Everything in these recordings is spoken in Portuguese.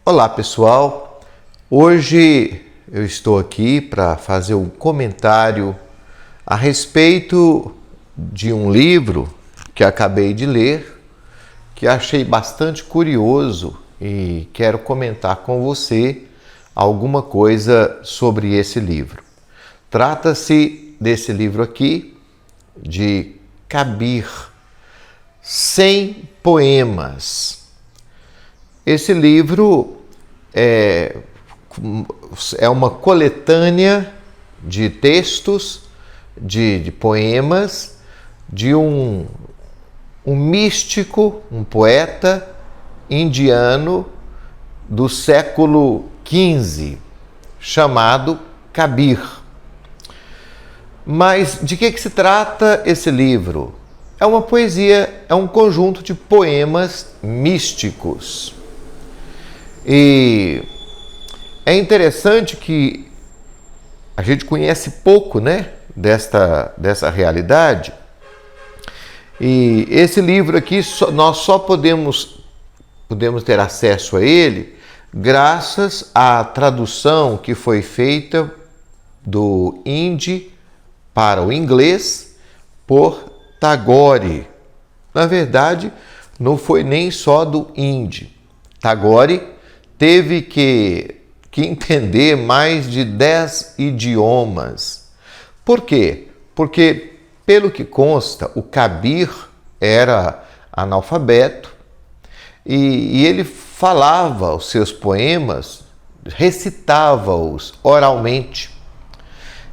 Olá pessoal, hoje eu estou aqui para fazer um comentário a respeito de um livro que acabei de ler, que achei bastante curioso e quero comentar com você alguma coisa sobre esse livro. Trata-se desse livro aqui, de Kabir, 100 poemas. Esse livro é uma coletânea de textos, de poemas, de um místico, um poeta indiano do século XV, chamado Kabir. Mas de que se trata esse livro? É uma poesia, é um conjunto de poemas místicos. E é interessante que a gente conhece pouco, né, dessa realidade. E esse livro aqui, nós só podemos ter acesso a ele graças à tradução que foi feita do hindi para o inglês por Tagore. Na verdade, não foi nem só do hindi. Tagore teve que entender mais de 10 idiomas. Por quê? Porque, pelo que consta, o Kabir era analfabeto e ele falava os seus poemas, recitava-os oralmente.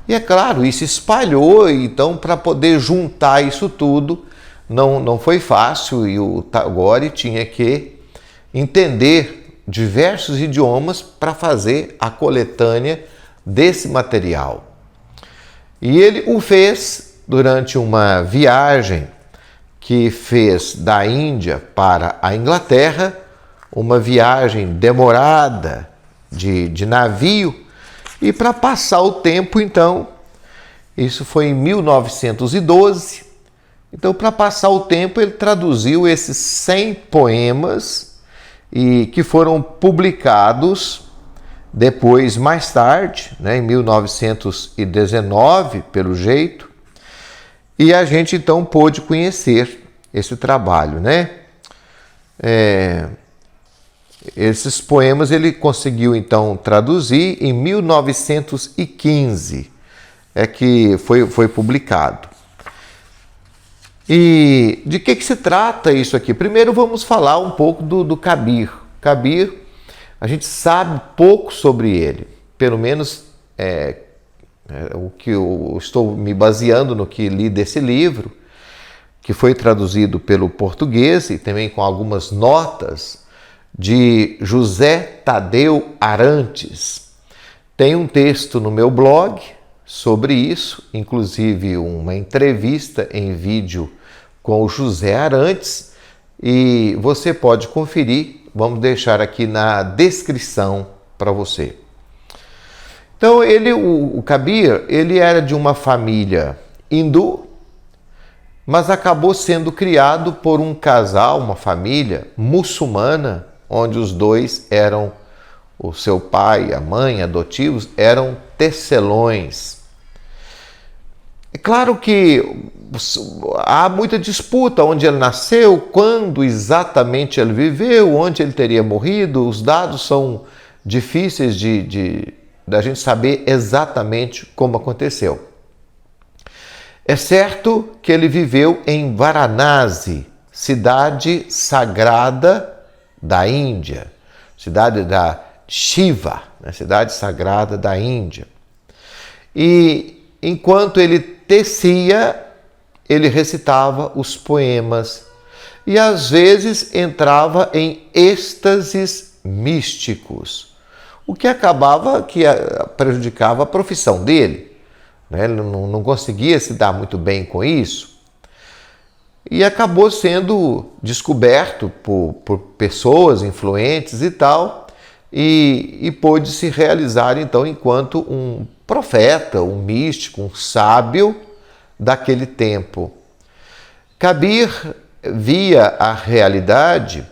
E é claro, isso espalhou, então para poder juntar isso tudo não foi fácil e o Tagore tinha que entender diversos idiomas para fazer a coletânea desse material. E ele o fez durante uma viagem que fez da Índia para a Inglaterra, uma viagem demorada de navio, e para passar o tempo, então, isso foi em 1912, então para passar o tempo ele traduziu esses 100 poemas e que foram publicados depois, mais tarde, né, em 1919, pelo jeito, e a gente então pôde conhecer esse trabalho, né? Esses poemas ele conseguiu então traduzir em 1915, que foi publicado. E de que se trata isso aqui? Primeiro vamos falar um pouco do Kabir. Kabir, a gente sabe pouco sobre ele, pelo menos o que eu estou me baseando no que li desse livro, que foi traduzido pelo português e também com algumas notas de José Tadeu Arantes. Tem um texto no meu blog sobre isso, inclusive uma entrevista em vídeo com o José Arantes, e você pode conferir, vamos deixar aqui na descrição para você. Então o Kabir, ele era de uma família hindu, mas acabou sendo criado por um casal, uma família muçulmana, onde os dois eram, o seu pai e a mãe adotivos, eram tecelões. É claro que há muita disputa onde ele nasceu, quando exatamente ele viveu, onde ele teria morrido. Os dados são difíceis da gente saber exatamente como aconteceu. É certo que ele viveu em Varanasi, cidade sagrada da Índia, cidade da Shiva, né? Cidade sagrada da Índia. E enquanto ele tecia, ele recitava os poemas e às vezes entrava em êxtases místicos, o que acabava que prejudicava a profissão dele, né? Ele não conseguia se dar muito bem com isso e acabou sendo descoberto por pessoas influentes e tal, e pôde se realizar então enquanto um profeta, um místico, um sábio daquele tempo. Kabir via a realidade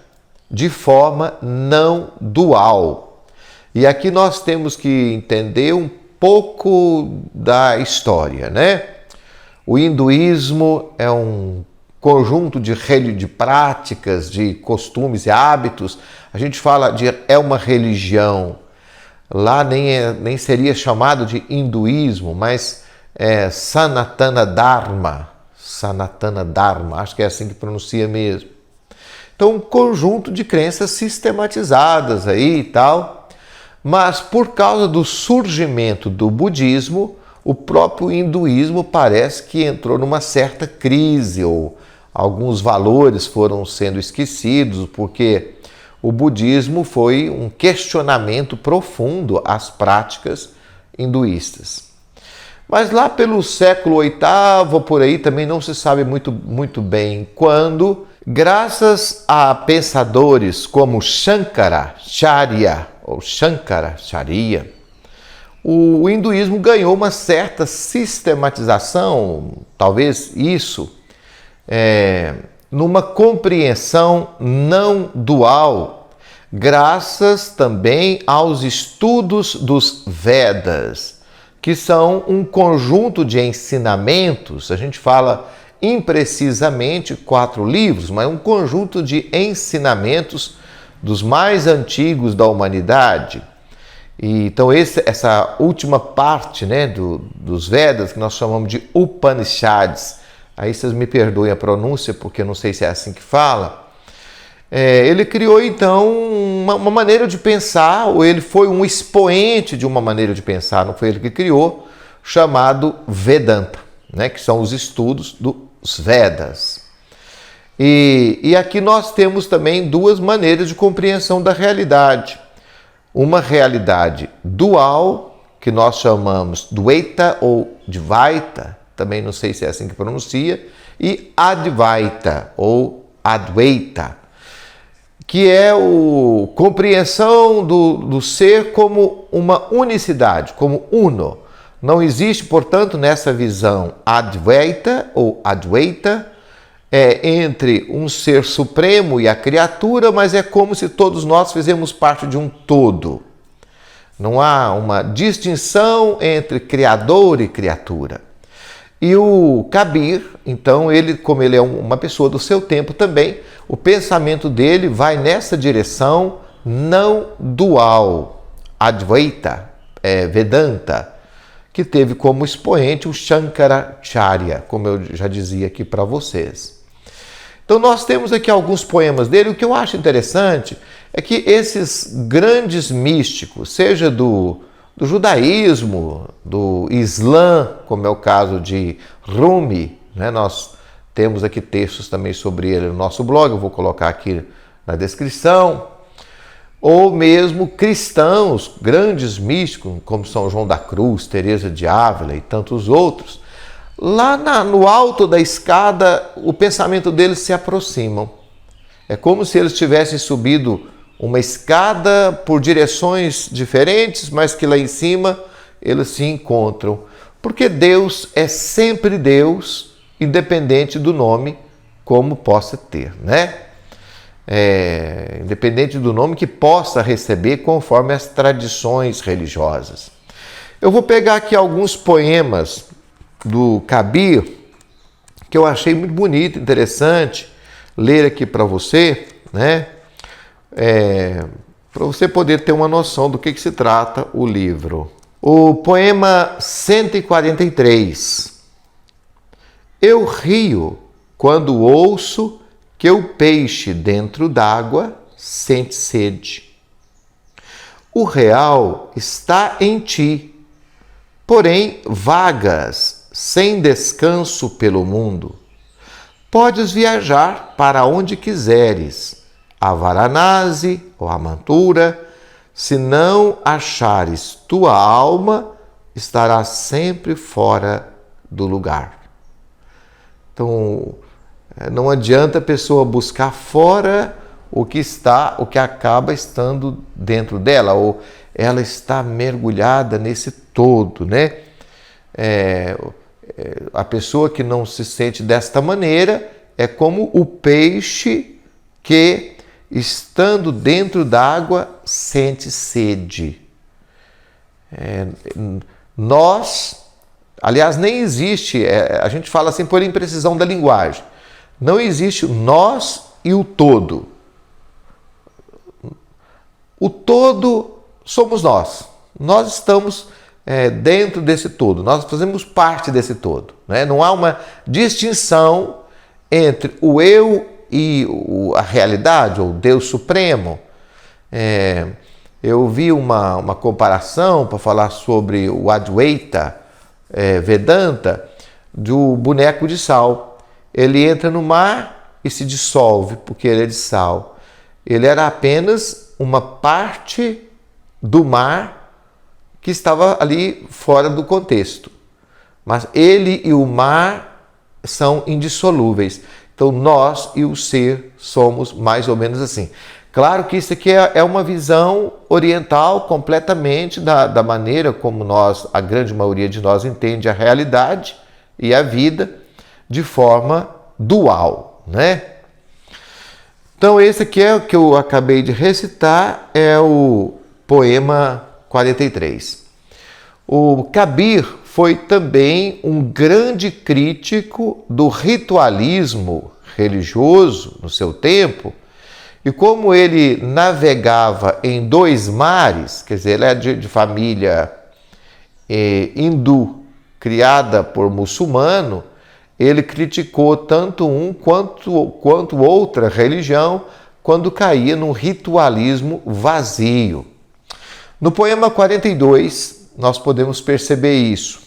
de forma não dual. E aqui nós temos que entender um pouco da história, né? O hinduísmo é um conjunto de práticas, de costumes e hábitos. A gente fala de é uma religião. Lá nem seria chamado de hinduísmo, mas é Sanatana Dharma. Sanatana Dharma, acho que é assim que pronuncia mesmo. Então, um conjunto de crenças sistematizadas aí e tal. Mas por causa do surgimento do budismo, o próprio hinduísmo parece que entrou numa certa crise, ou alguns valores foram sendo esquecidos, porque o budismo foi um questionamento profundo às práticas hinduístas. Mas lá pelo século VIII, por aí, também não se sabe muito bem quando, graças a pensadores como Shankaracharya, ou Shankaracharya, o hinduísmo ganhou uma certa sistematização, talvez isso, numa compreensão não dual, graças também aos estudos dos Vedas, que são um conjunto de ensinamentos. A gente fala imprecisamente 4 livros, mas um conjunto de ensinamentos dos mais antigos da humanidade. E, então essa última parte, né, dos Vedas, que nós chamamos de Upanishads, aí vocês me perdoem a pronúncia, porque eu não sei se é assim que fala. Ele criou, então, uma maneira de pensar, ou ele foi um expoente de uma maneira de pensar, não foi ele que criou, chamado Vedanta, né, que são os estudos dos Vedas. E aqui nós temos também 2 maneiras de compreensão da realidade. Uma realidade dual, que nós chamamos Dvaita ou Dvaita, também não sei se é assim que pronuncia, e Advaita ou Advaita, que é a compreensão do ser como uma unicidade, como uno. Não existe, portanto, nessa visão Advaita ou Advaita, entre um ser supremo e a criatura, mas é como se todos nós fizemos parte de um todo. Não há uma distinção entre criador e criatura. E o Kabir, então, como ele é uma pessoa do seu tempo também, o pensamento dele vai nessa direção não dual, Advaita, Vedanta, que teve como expoente o Shankaracharya, como eu já dizia aqui para vocês. Então nós temos aqui alguns poemas dele. O que eu acho interessante é que esses grandes místicos, seja do judaísmo, do Islã, como é o caso de Rumi, né? Nós temos aqui textos também sobre ele no nosso blog, eu vou colocar aqui na descrição, ou mesmo cristãos, grandes místicos, como São João da Cruz, Teresa de Ávila e tantos outros. Lá no alto da escada, o pensamento deles se aproximam. É como se eles tivessem subido uma escada por direções diferentes, mas que lá em cima eles se encontram. Porque Deus é sempre Deus, independente do nome como possa ter, né? Independente do nome que possa receber conforme as tradições religiosas. Eu vou pegar aqui alguns poemas do Kabir, que eu achei muito bonito, interessante, ler aqui para você, né? Para você poder ter uma noção do que se trata o livro. O poema 143. Eu rio quando ouço que o peixe dentro d'água sente sede. O real está em ti, porém vagas sem descanso pelo mundo. Podes viajar para onde quiseres, a Varanasi ou a Mantura, se não achares tua alma, estarás sempre fora do lugar. Então, não adianta a pessoa buscar fora o que acaba estando dentro dela, ou ela está mergulhada nesse todo, né? A pessoa que não se sente desta maneira é como o peixe que estando dentro d'água, sente sede. Aliás, nem existe, a gente fala assim por imprecisão da linguagem, não existe o nós e o todo. O todo somos nós. Nós estamos dentro desse todo, nós fazemos parte desse todo. Né? Não há uma distinção entre o eu e a realidade, ou Deus Supremo. Eu vi uma comparação para falar sobre o Advaita Vedanta do boneco de sal. Ele entra no mar e se dissolve porque ele é de sal. Ele era apenas uma parte do mar que estava ali fora do contexto. Mas ele e o mar são indissolúveis. Então nós e o ser somos mais ou menos assim. Claro que isso aqui é uma visão oriental completamente da maneira como a grande maioria de nós entende a realidade e a vida de forma dual, né? Então esse aqui é o que eu acabei de recitar, é o poema 43. O Kabir foi também um grande crítico do ritualismo religioso no seu tempo, e como ele navegava em dois mares, quer dizer, ele é de família hindu, criada por muçulmano, ele criticou tanto um quanto outra religião quando caía num ritualismo vazio. No poema 42, nós podemos perceber isso.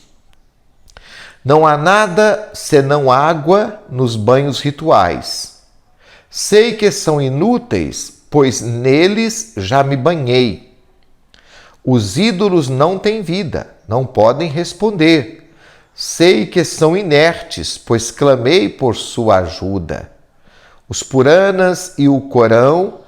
Não há nada senão água nos banhos rituais. Sei que são inúteis, pois neles já me banhei. Os ídolos não têm vida, não podem responder. Sei que são inertes, pois clamei por sua ajuda. Os Puranas e o Corão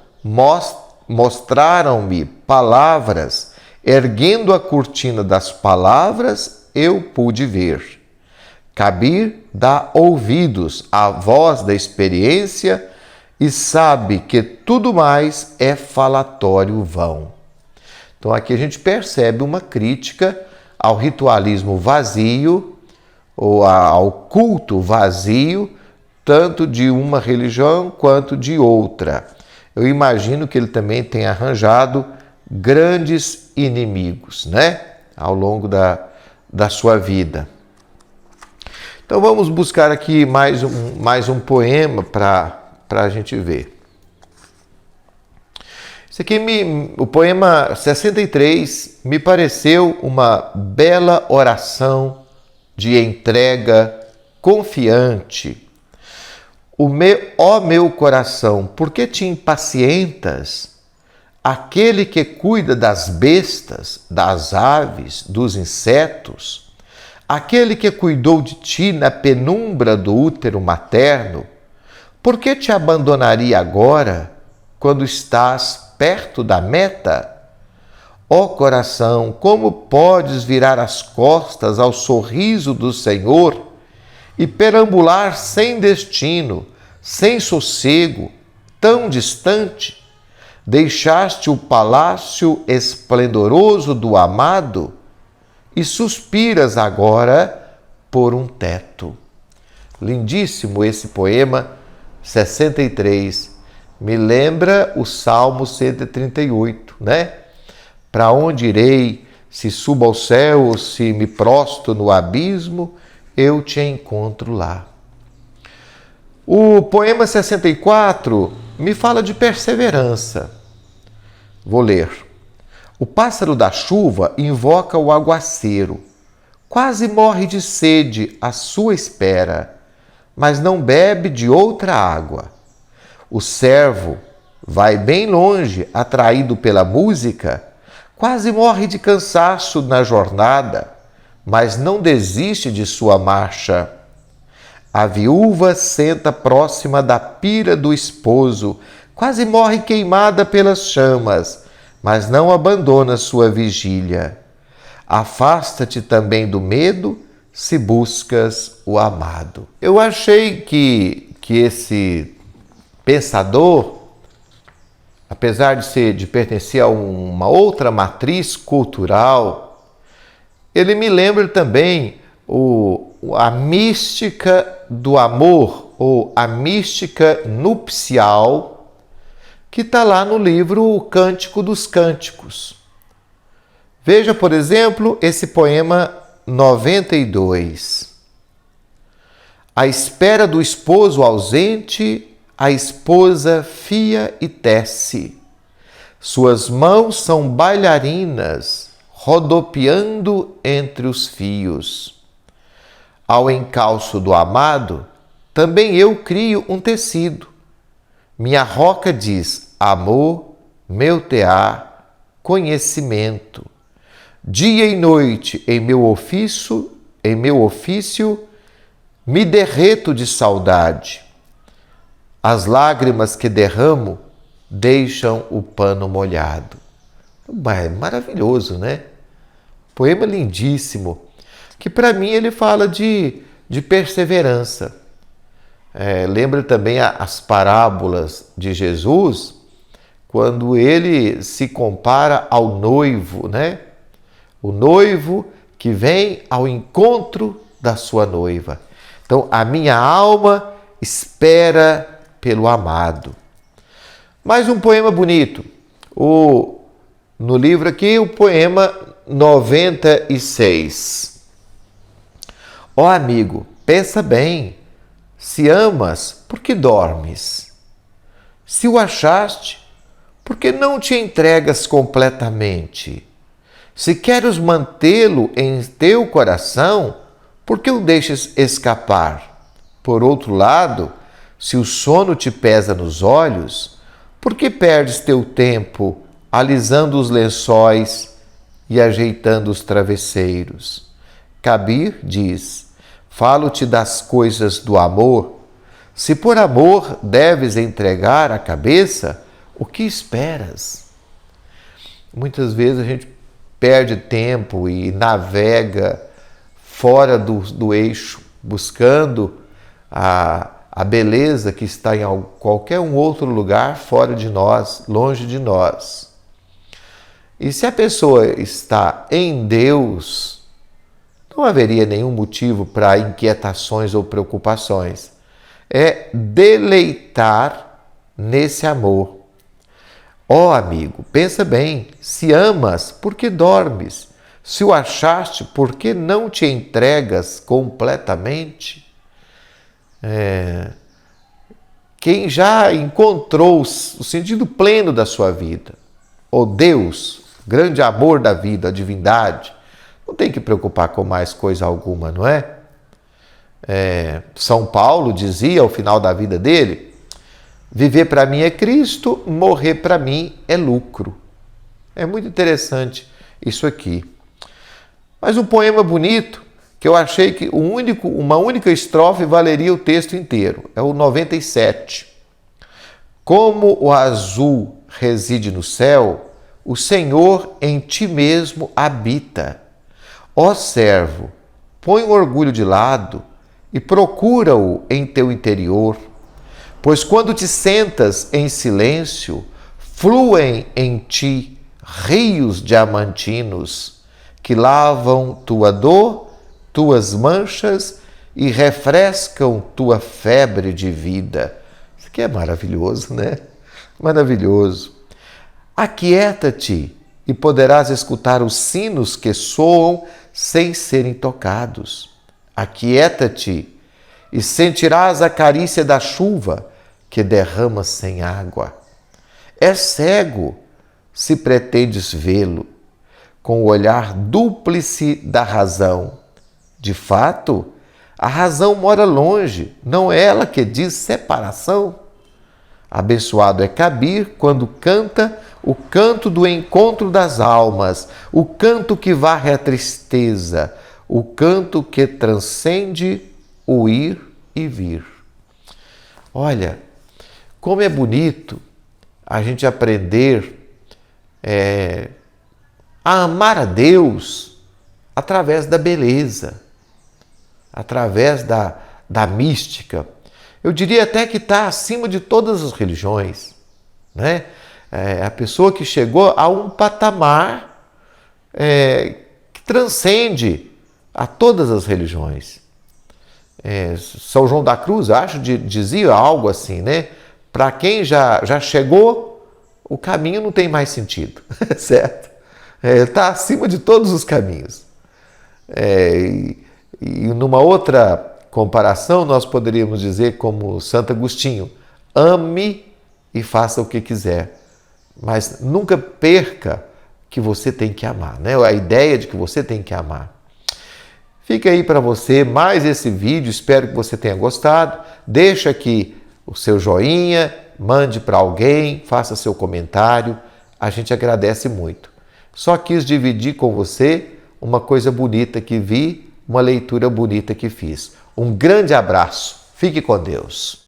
mostraram-me palavras. Erguendo a cortina das palavras, eu pude ver. Kabir dá ouvidos à voz da experiência e sabe que tudo mais é falatório vão. Então aqui a gente percebe uma crítica ao ritualismo vazio, ou ao culto vazio, tanto de uma religião quanto de outra. Eu imagino que ele também tenha arranjado grandes inimigos, né? Ao longo da sua vida. Então vamos buscar aqui mais um poema para a gente ver. Esse aqui, o poema 63, me pareceu uma bela oração de entrega confiante. Ó meu coração, por que te impacientas? Aquele que cuida das bestas, das aves, dos insetos, aquele que cuidou de ti na penumbra do útero materno, por que te abandonaria agora, quando estás perto da meta? Ó coração, como podes virar as costas ao sorriso do Senhor e perambular sem destino, sem sossego, tão distante? Deixaste o palácio esplendoroso do amado e suspiras agora por um teto. Lindíssimo esse poema 63. Me lembra o Salmo 138, né? Para onde irei? Se subo ao céu ou se me prostro no abismo, eu te encontro lá. O poema 64 me fala de perseverança. Vou ler. O pássaro da chuva invoca o aguaceiro. Quase morre de sede à sua espera, mas não bebe de outra água. O cervo vai bem longe, atraído pela música, quase morre de cansaço na jornada, mas não desiste de sua marcha. A viúva senta próxima da pira do esposo, quase morre queimada pelas chamas, mas não abandona sua vigília. Afasta-te também do medo, se buscas o amado. Eu achei que esse pensador apesar de pertencer a uma outra matriz cultural, ele me lembra também a mística do amor, ou a mística nupcial, que está lá no livro O Cântico dos Cânticos. Veja, por exemplo, esse poema 92. À espera do esposo ausente, a esposa fia e tece. Suas mãos são bailarinas, rodopiando entre os fios. Ao encalço do amado, também eu crio um tecido. Minha roca diz: amor, meu tear, conhecimento. Dia e noite em meu ofício, me derreto de saudade. As lágrimas que derramo deixam o pano molhado. Maravilhoso, né? Poema lindíssimo, que para mim ele fala de perseverança. Lembra também as parábolas de Jesus, quando ele se compara ao noivo, né? O noivo que vem ao encontro da sua noiva. Então, a minha alma espera pelo amado. Mais um poema bonito. No livro aqui, o poema 96. Ó amigo, pensa bem. Se amas, por que dormes? Se o achaste, por que não te entregas completamente? Se queres mantê-lo em teu coração, por que o deixas escapar? Por outro lado, se o sono te pesa nos olhos, por que perdes teu tempo alisando os lençóis e ajeitando os travesseiros? Kabir diz: falo-te das coisas do amor. Se por amor deves entregar a cabeça, o que esperas? Muitas vezes a gente perde tempo e navega fora do eixo, buscando a beleza que está em qualquer um outro lugar fora de nós, longe de nós. E se a pessoa está em Deus, não haveria nenhum motivo para inquietações ou preocupações. É deleitar nesse amor. Ó amigo, pensa bem, se amas, por que dormes? Se o achaste, por que não te entregas completamente? Quem já encontrou o sentido pleno da sua vida, o Deus, grande amor da vida, a divindade, não tem que preocupar com mais coisa alguma, não é? São Paulo dizia ao final da vida dele: viver para mim é Cristo, morrer para mim é lucro. É muito interessante isso aqui. Mas um poema bonito, que eu achei que uma única estrofe valeria o texto inteiro. É o 97. Como o azul reside no céu, o Senhor em ti mesmo habita. Ó servo, põe o orgulho de lado e procura-o em teu interior. Pois quando te sentas em silêncio, fluem em ti rios diamantinos que lavam tua dor, tuas manchas e refrescam tua febre de vida. Isso aqui é maravilhoso, né? Maravilhoso. Aquieta-te e poderás escutar os sinos que soam sem serem tocados. Aquieta-te e sentirás a carícia da chuva que derrama sem água. É cego se pretendes vê-lo, com o olhar dúplice da razão. De fato, a razão mora longe, não é ela que diz separação. Abençoado é Kabir quando canta o canto do encontro das almas, o canto que varre a tristeza, o canto que transcende o ir e vir. Olha, como é bonito a gente aprender a amar a Deus através da beleza, através da mística. Eu diria até que está acima de todas as religiões, né? a pessoa que chegou a um patamar que transcende a todas as religiões. São João da Cruz, acho, dizia algo assim, né? Para quem já chegou, o caminho não tem mais sentido, certo? Está acima de todos os caminhos. E numa outra comparação, nós poderíamos dizer como Santo Agostinho: ame e faça o que quiser, mas nunca perca que você tem que amar, né? A ideia de que você tem que amar. Fica aí para você mais esse vídeo, espero que você tenha gostado. Deixa aqui o seu joinha, mande para alguém, faça seu comentário, a gente agradece muito. Só quis dividir com você uma coisa bonita que vi, uma leitura bonita que fiz. Um grande abraço, fique com Deus.